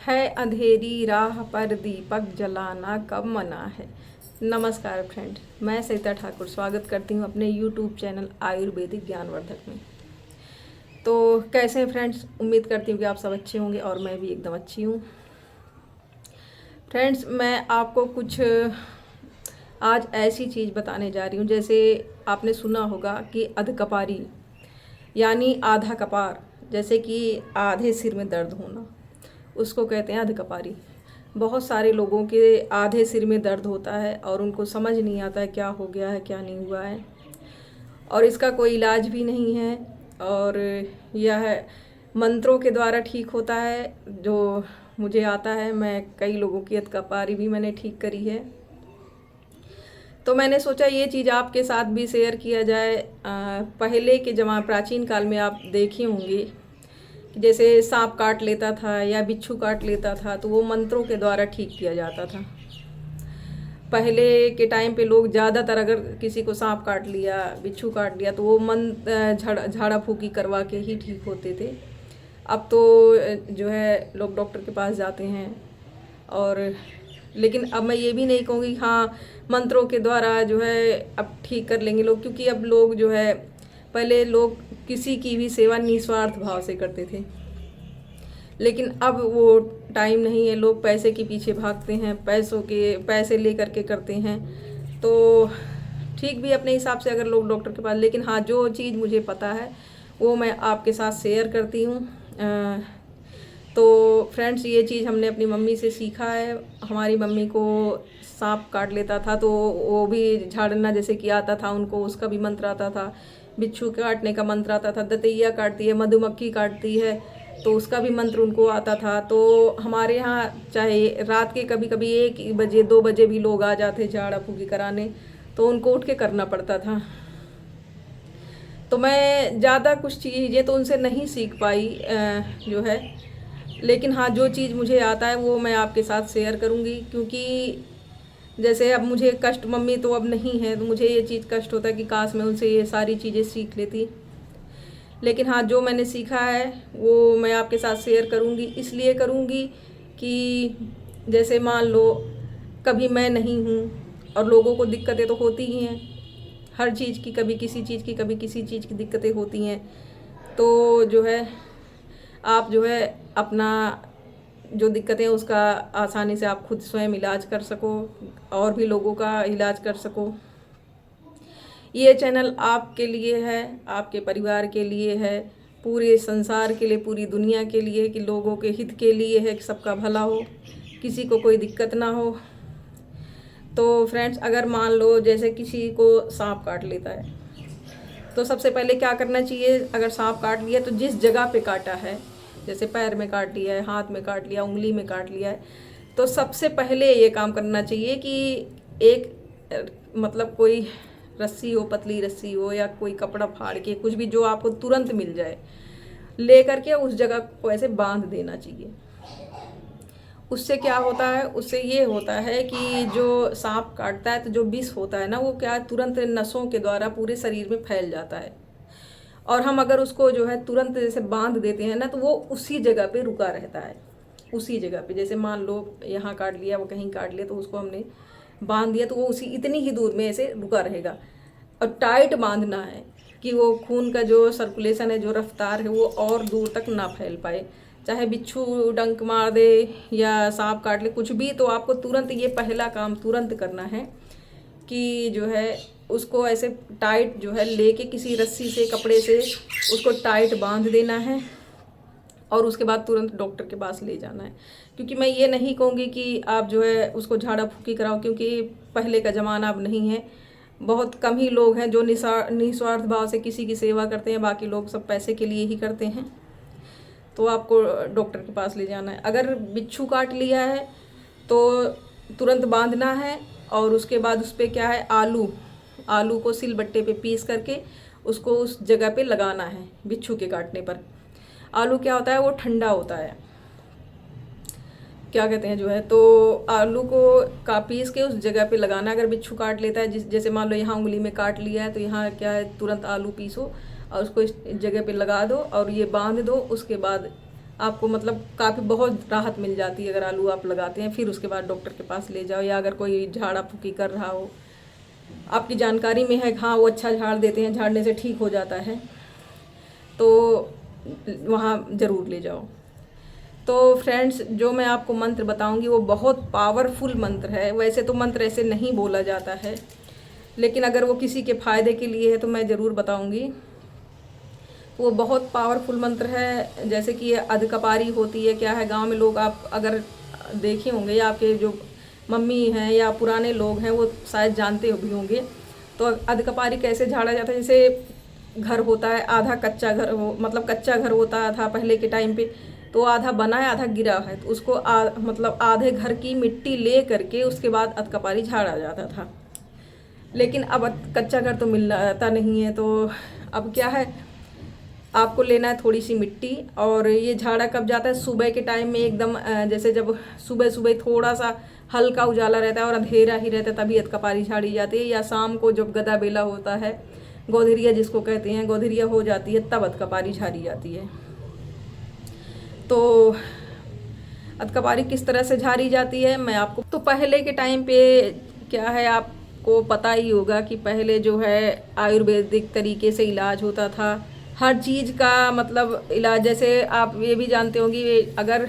है अंधेरी राह पर दीपक जलाना कब मना है। नमस्कार फ्रेंड, मैं सरिता ठाकुर स्वागत करती हूँ अपने यूट्यूब चैनल आयुर्वेदिक ज्ञानवर्धक में। तो कैसे हैं फ्रेंड्स, उम्मीद करती हूँ कि आप सब अच्छे होंगे और मैं भी एकदम अच्छी हूँ। फ्रेंड्स, मैं आपको कुछ आज ऐसी चीज़ बताने जा रही हूँ, जैसे आपने सुना होगा कि अधकपारी यानी आधा कपार, जैसे कि आधे सिर में दर्द होना, उसको कहते हैं अधकपारी। बहुत सारे लोगों के आधे सिर में दर्द होता है और उनको समझ नहीं आता है क्या हो गया है क्या नहीं हुआ है, और इसका कोई इलाज भी नहीं है और यह मंत्रों के द्वारा ठीक होता है। जो मुझे आता है, मैं कई लोगों की अधकपारी भी मैंने ठीक करी है। तो मैंने सोचा ये चीज़ आपके साथ भी शेयर किया जाए। पहले के प्राचीन काल में आप देखे होंगे, जैसे सांप काट लेता था या बिच्छू काट लेता था तो वो मंत्रों के द्वारा ठीक किया जाता था। पहले के टाइम पे लोग ज़्यादातर अगर किसी को सांप काट लिया, बिच्छू काट लिया तो वो झाड़ा फूकी करवा के ही ठीक होते थे। अब तो जो है लोग डॉक्टर के पास जाते हैं, और लेकिन अब मैं ये भी नहीं कहूँगी हाँ मंत्रों के द्वारा जो है अब ठीक कर लेंगे लोग, क्योंकि अब लोग जो है, पहले लोग किसी की भी सेवा निस्वार्थ भाव से करते थे, लेकिन अब वो टाइम नहीं है। लोग पैसे के पीछे भागते हैं, पैसे लेकर के करते हैं। तो ठीक भी अपने हिसाब से अगर लोग डॉक्टर के पास, लेकिन हाँ जो चीज़ मुझे पता है वो मैं आपके साथ शेयर करती हूँ। तो फ्रेंड्स, ये चीज़ हमने अपनी मम्मी से सीखा है। हमारी मम्मी को सांप काट लेता था तो वो भी झाड़ना जैसे कि आता था उनको, उसका भी मंत्र आता था। बिच्छू काटने का मंत्र आता था, दतैया काटती है, मधुमक्खी काटती है तो उसका भी मंत्र उनको आता था। तो हमारे यहाँ चाहे रात के कभी कभी 1 बजे 2 बजे भी लोग आ जाते झाड़ा फूकी कराने, तो उनको उठ के करना पड़ता था। तो मैं ज़्यादा कुछ चीज़ें तो उनसे नहीं सीख पाई जो है, लेकिन हाँ जो चीज़ मुझे आता है वो मैं आपके साथ शेयर करूँगी। क्योंकि जैसे अब मुझे कष्ट, मम्मी तो अब नहीं है, तो मुझे ये चीज़ कष्ट होता है कि काश मैं उनसे ये सारी चीज़ें सीख लेती। लेकिन हाँ जो मैंने सीखा है वो मैं आपके साथ शेयर करूँगी। इसलिए करूँगी कि जैसे मान लो कभी मैं नहीं हूँ और लोगों को दिक्कतें तो होती ही हैं, हर चीज़ की, कभी किसी चीज़ की कभी किसी चीज़ की दिक्कतें होती हैं। तो जो है आप जो है अपना जो दिक्कतें हैं उसका आसानी से आप खुद स्वयं इलाज कर सको और भी लोगों का इलाज कर सको। ये चैनल आपके लिए है, आपके परिवार के लिए है, पूरे संसार के लिए, पूरी दुनिया के लिए, कि लोगों के हित के लिए है, कि सबका भला हो, किसी को कोई दिक्कत ना हो। तो फ्रेंड्स, अगर मान लो जैसे किसी को सांप काट लेता है तो सबसे पहले क्या करना चाहिए। अगर सांप काट लिया तो जिस जगह पे काटा है, जैसे पैर में काट लिया है, हाथ में काट लिया, उंगली में काट लिया है, तो सबसे पहले ये काम करना चाहिए कि एक मतलब कोई रस्सी हो, पतली रस्सी हो या कोई कपड़ा फाड़ के, कुछ भी जो आपको तुरंत मिल जाए, ले करके उस जगह को ऐसे बांध देना चाहिए। उससे क्या होता है, उससे ये होता है कि जो सांप काटता है तो जो विष होता है ना, वो क्या तुरंत नसों के द्वारा पूरे शरीर में फैल जाता है। और हम अगर उसको जो है तुरंत जैसे बांध देते हैं ना, तो वो उसी जगह पे रुका रहता है। उसी जगह पे, जैसे मान लो यहाँ काट लिया, वो कहीं काट लिया, तो उसको हमने बांध दिया तो वो उसी इतनी ही दूर में ऐसे रुका रहेगा। और टाइट बांधना है कि वो खून का जो सर्कुलेशन है, जो रफ्तार है, वो और दूर तक ना फैल पाए। चाहे बिच्छू डंक मार दे या सांप काट ले, कुछ भी, तो आपको तुरंत ये पहला काम तुरंत करना है कि जो है उसको ऐसे टाइट जो है लेके किसी रस्सी से, कपड़े से उसको टाइट बांध देना है और उसके बाद तुरंत डॉक्टर के पास ले जाना है। क्योंकि मैं ये नहीं कहूँगी कि आप जो है उसको झाड़ा फूकी कराओ, क्योंकि पहले का ज़माना अब नहीं है। बहुत कम ही लोग हैं जो निस्वार्थ भाव से किसी की सेवा करते हैं, बाकी लोग सब पैसे के लिए ही करते हैं। तो आपको डॉक्टर के पास ले जाना है। अगर बिच्छू काट लिया है तो तुरंत बांधना है, और उसके बाद उस पर क्या है, आलू को सिलबट्टे पे पीस करके उसको उस जगह पे लगाना है। बिच्छू के काटने पर आलू क्या होता है, वो ठंडा होता है, क्या कहते हैं जो है, तो आलू को का पीस के उस जगह पे लगाना। अगर बिच्छू काट लेता है, जैसे मान लो यहाँ उंगली में काट लिया है, तो यहाँ क्या है, तुरंत आलू पीसो और उसको इस जगह पे लगा दो और ये बांध दो। उसके बाद आपको मतलब काफ़ी बहुत राहत मिल जाती है अगर आलू आप लगाते हैं। फिर उसके बाद डॉक्टर के पास ले जाओ, या अगर कोई झाड़ा फूकी कर रहा हो, आपकी जानकारी में है हाँ वो अच्छा झाड़ देते हैं, झाड़ने से ठीक हो जाता है, तो वहाँ ज़रूर ले जाओ। तो फ्रेंड्स, जो मैं आपको मंत्र बताऊंगी वो बहुत पावरफुल मंत्र है। वैसे तो मंत्र ऐसे नहीं बोला जाता है, लेकिन अगर वो किसी के फ़ायदे के लिए है तो मैं ज़रूर बताऊंगी। वो बहुत पावरफुल मंत्र है। जैसे कि ये अधकपारी होती है, क्या है गांव में लोग आप अगर देखे होंगे, या आपके जो मम्मी हैं या पुराने लोग हैं वो शायद जानते भी होंगे। तो अधकपारी कैसे झाड़ा जाता है, जैसे घर होता है, आधा कच्चा घर हो, मतलब कच्चा घर होता था पहले के टाइम पे, तो आधा बना है आधा गिरा है, तो उसको मतलब आधे घर की मिट्टी ले करके उसके बाद अधकपारी झाड़ा जाता था। लेकिन अब कच्चा घर तो मिलता नहीं है, तो अब क्या है, आपको लेना है थोड़ी सी मिट्टी। और ये झाड़ा कब जाता है, सुबह के टाइम में एकदम जैसे जब सुबह सुबह थोड़ा सा हल्का उजाला रहता है और अंधेरा ही रहता है तभी अधकपारी झाड़ी जाती है, या शाम को जब गदा बेला होता है, गोधरिया जिसको कहते हैं, गोधरिया हो जाती है, तब अधकपारी झाड़ी जाती है। तो अधकपारी किस तरह से झाड़ी जाती है मैं आपको, तो पहले के टाइम पे क्या है, आपको पता ही होगा कि पहले जो है आयुर्वेदिक तरीके से इलाज होता था। हर चीज़ का मतलब इलाज, जैसे आप ये भी जानते होंगे, अगर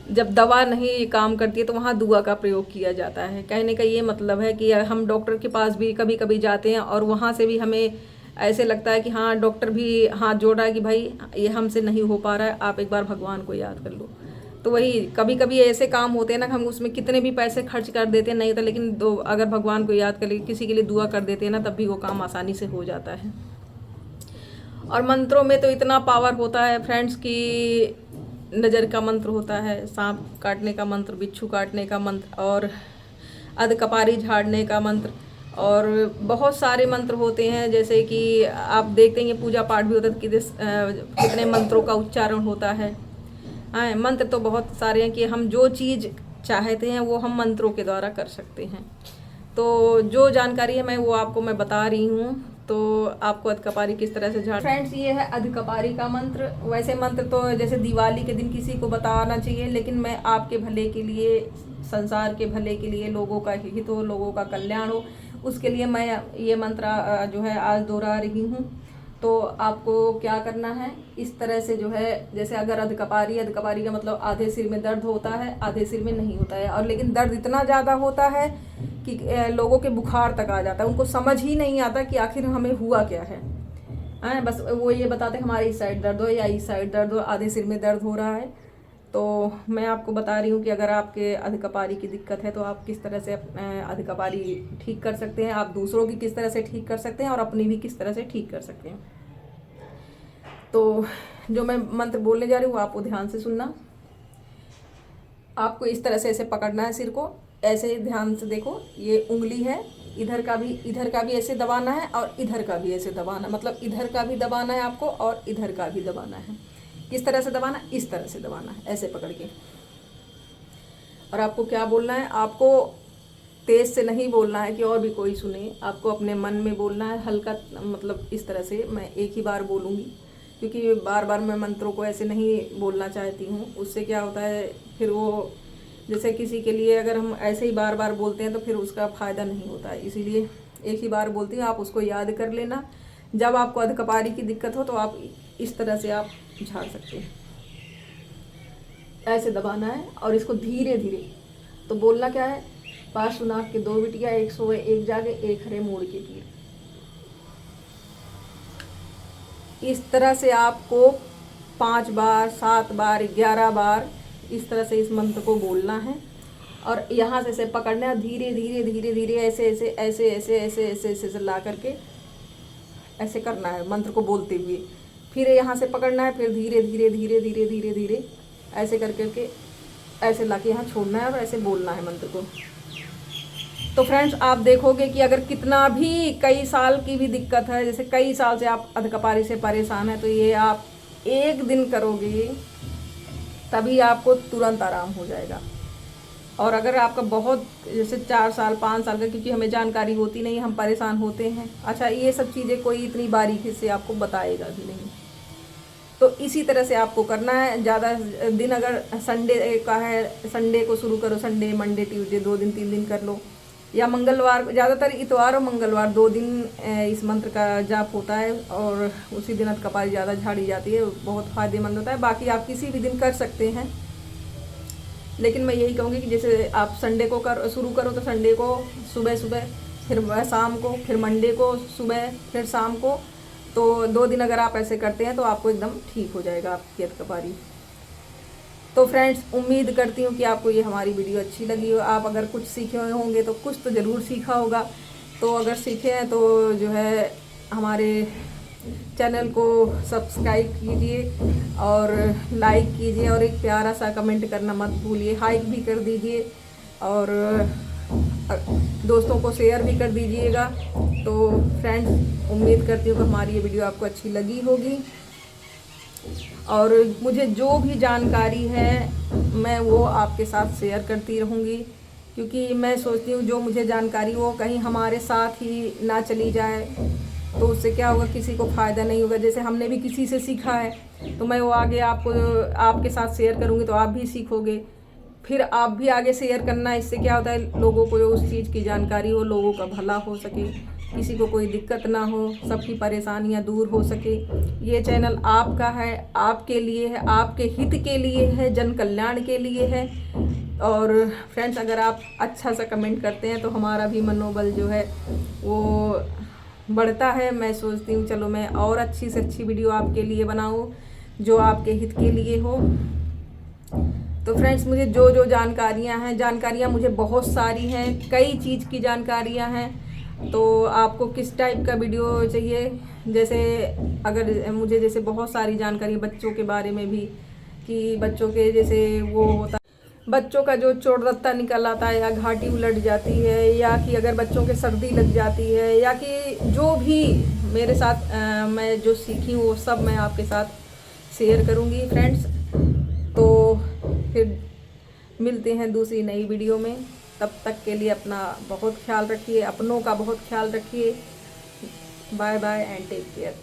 जब दवा नहीं काम करती है तो वहाँ दुआ का प्रयोग किया जाता है। कहने का ये मतलब है कि हम डॉक्टर के पास भी कभी कभी जाते हैं और वहाँ से भी हमें ऐसे लगता है कि हाँ डॉक्टर भी हाथ जोड़ रहा है कि भाई ये हमसे नहीं हो पा रहा है, आप एक बार भगवान को याद कर लो। तो वही कभी कभी ऐसे काम होते हैं ना, हम उसमें कितने भी पैसे खर्च कर देते हैं नहीं होता, लेकिन अगर भगवान को याद कर, किसी के लिए दुआ कर देते हैं ना, तब भी वो काम आसानी से हो जाता है। और मंत्रों में तो इतना पावर होता है फ्रेंड्स कि नज़र का मंत्र होता है, सांप काटने का मंत्र, बिच्छू काटने का मंत्र, और अधकपारी झाड़ने का मंत्र, और बहुत सारे मंत्र होते हैं। जैसे कि आप देखते हैं पूजा पाठ भी होता है, कितने मंत्रों का उच्चारण होता है। हाँ, मंत्र तो बहुत सारे हैं कि हम जो चीज़ चाहते हैं वो हम मंत्रों के द्वारा कर सकते हैं। तो जो जानकारी है मैं वो आपको मैं बता रही हूँ। तो आपको अधकपारी किस तरह से झाड़, फ्रेंड्स ये है अधकपारी का मंत्र। वैसे मंत्र तो जैसे दिवाली के दिन किसी को बताना चाहिए, लेकिन मैं आपके भले के लिए, संसार के भले के लिए, लोगों का हित हो, लोगों का कल्याण हो, उसके लिए मैं ये मंत्र जो है आज दोहरा रही हूँ। तो आपको क्या करना है, इस तरह से जो है, जैसे अगर अधकपारी का मतलब आधे सिर में दर्द होता है, आधे सिर में नहीं होता है, और लेकिन दर्द इतना ज़्यादा होता है कि लोगों के बुखार तक आ जाता है, उनको समझ ही नहीं आता कि आखिर हमें हुआ क्या है। बस वो ये बताते हैं हमारी इस साइड दर्द हो या इस साइड दर्द हो, आधे सिर में दर्द हो रहा है। तो मैं आपको बता रही हूँ कि अगर आपके अधकपारी की दिक्कत है तो आप किस तरह से अधकपारी ठीक कर सकते हैं, आप दूसरों की किस तरह से ठीक कर सकते हैं, और अपनी भी किस तरह से ठीक कर सकते हैं। तो जो मैं मंत्र बोलने जा रही हूँ आपको ध्यान से सुनना। आपको इस तरह से ऐसे पकड़ना है सिर को, ऐसे ध्यान से देखो, ये उंगली है, इधर का भी ऐसे दबाना है, और इधर का भी ऐसे दबाना, मतलब इधर का भी दबाना है आपको और इधर का भी दबाना है। किस तरह से दबाना, इस तरह से दबाना है, ऐसे पकड़ के। और आपको क्या बोलना है, आपको तेज से नहीं बोलना है कि और भी कोई सुने, आपको अपने मन में बोलना है हल्का, मतलब इस तरह से। मैं एक ही बार बोलूँगी क्योंकि बार बार मैं मंत्रों को ऐसे नहीं बोलना चाहती हूँ। उससे क्या होता है, फिर वो जैसे किसी के लिए अगर हम ऐसे ही बार बार बोलते हैं तो फिर उसका फ़ायदा नहीं होता है, इसीलिए एक ही बार बोलती हूँ। आप उसको याद कर लेना। जब आपको अधकपारी की दिक्कत हो तो आप इस तरह से आप झाड़ सकते हैं, ऐसे दबाना है और इसको धीरे धीरे। तो बोलना क्या है, 5 सुनाग के 2 बिटिया, 1 सोए 1 जागे, 1 हरे मोड़ के पीर। इस तरह से आपको 5 बार, 7 बार, 11 बार इस तरह से इस मंत्र को बोलना है। और यहाँ से ऐसे पकड़ना है, धीरे धीरे धीरे धीरे ऐसे ऐसे ऐसे ऐसे ऐसे ऐसे ऐसे ला करके ऐसे करना है मंत्र को बोलते हुए। फिर यहाँ से पकड़ना है, फिर धीरे धीरे धीरे धीरे धीरे धीरे ऐसे कर करके ऐसे ला के यहाँ छोड़ना है और ऐसे बोलना है मंत्र को। तो फ्रेंड्स आप देखोगे कि अगर कितना भी कई साल की भी दिक्कत है, जैसे कई साल से आप अधकपारी से परेशान हैं, तो ये आप 1 दिन करोगे तभी आपको तुरंत आराम हो जाएगा। और अगर आपका बहुत जैसे 4 साल 5 साल का, क्योंकि हमें जानकारी होती नहीं, हम परेशान होते हैं, अच्छा ये सब चीज़ें कोई इतनी बारीकी से आपको बताएगा भी नहीं। तो इसी तरह से आपको करना है। ज़्यादा दिन अगर संडे का है, संडे को शुरू करो, संडे मंडे ट्यूसडे 2 दिन 3 दिन कर लो, या मंगलवार, ज़्यादातर इतवार और मंगलवार 2 दिन इस मंत्र का जाप होता है और उसी दिन अधकपारी ज़्यादा झाड़ी जाती है, बहुत फ़ायदेमंद होता है। बाकी आप किसी भी दिन कर सकते हैं, लेकिन मैं यही कहूँगी कि जैसे आप संडे को शुरू करो तो संडे को सुबह सुबह, फिर शाम को, फिर मंडे को सुबह, फिर शाम को, तो 2 दिन अगर आप ऐसे करते हैं तो आपको एकदम ठीक हो जाएगा आपकी अधकपारी। तो फ्रेंड्स, उम्मीद करती हूँ कि आपको ये हमारी वीडियो अच्छी लगी हो। आप अगर कुछ सीखे हुए होंगे तो कुछ तो ज़रूर सीखा होगा। तो अगर सीखे हैं तो जो है हमारे चैनल को सब्सक्राइब कीजिए और लाइक कीजिए और एक प्यारा सा कमेंट करना मत भूलिए। हाइक भी कर दीजिए और दोस्तों को शेयर भी कर दीजिएगा। तो फ्रेंड्स, उम्मीद करती हूँ कि हमारी ये वीडियो आपको अच्छी लगी होगी और मुझे जो भी जानकारी है मैं वो आपके साथ शेयर करती रहूँगी, क्योंकि मैं सोचती हूँ जो मुझे जानकारी वो कहीं हमारे साथ ही ना चली जाए, तो उससे क्या होगा, किसी को फ़ायदा नहीं होगा। जैसे हमने भी किसी से सीखा है तो मैं वो आगे आपके साथ शेयर करूँगी तो आप भी सीखोगे, फिर आप भी आगे शेयर करना। इससे क्या होता है, लोगों को उस चीज़ की जानकारी हो, लोगों का भला हो सके, किसी को कोई दिक्कत ना हो, सबकी परेशानियां दूर हो सके। ये चैनल आपका है, आपके लिए है, आपके हित के लिए है, जन कल्याण के लिए है। और फ्रेंड्स, अगर आप अच्छा सा कमेंट करते हैं तो हमारा भी मनोबल जो है वो बढ़ता है। मैं सोचती हूँ चलो मैं और अच्छी से अच्छी वीडियो आपके लिए बनाऊँ जो आपके हित के लिए हो। तो फ्रेंड्स, मुझे जो जो जानकारियाँ मुझे बहुत सारी हैं, कई चीज़ की जानकारियाँ हैं। तो आपको किस टाइप का वीडियो चाहिए, जैसे अगर मुझे जैसे बहुत सारी जानकारी बच्चों के बारे में भी, कि बच्चों के जैसे वो होता, बच्चों का जो चोट निकल आता है या घाटी उलट जाती है, या कि अगर बच्चों के सर्दी लग जाती है, या कि जो भी मेरे साथ मैं जो सीखी हूँ वो सब मैं आपके साथ शेयर करूँगी फ्रेंड्स। तो फिर मिलते हैं दूसरी नई वीडियो में। तब तक के लिए अपना बहुत ख्याल रखिए, अपनों का बहुत ख्याल रखिए। Bye bye and take care.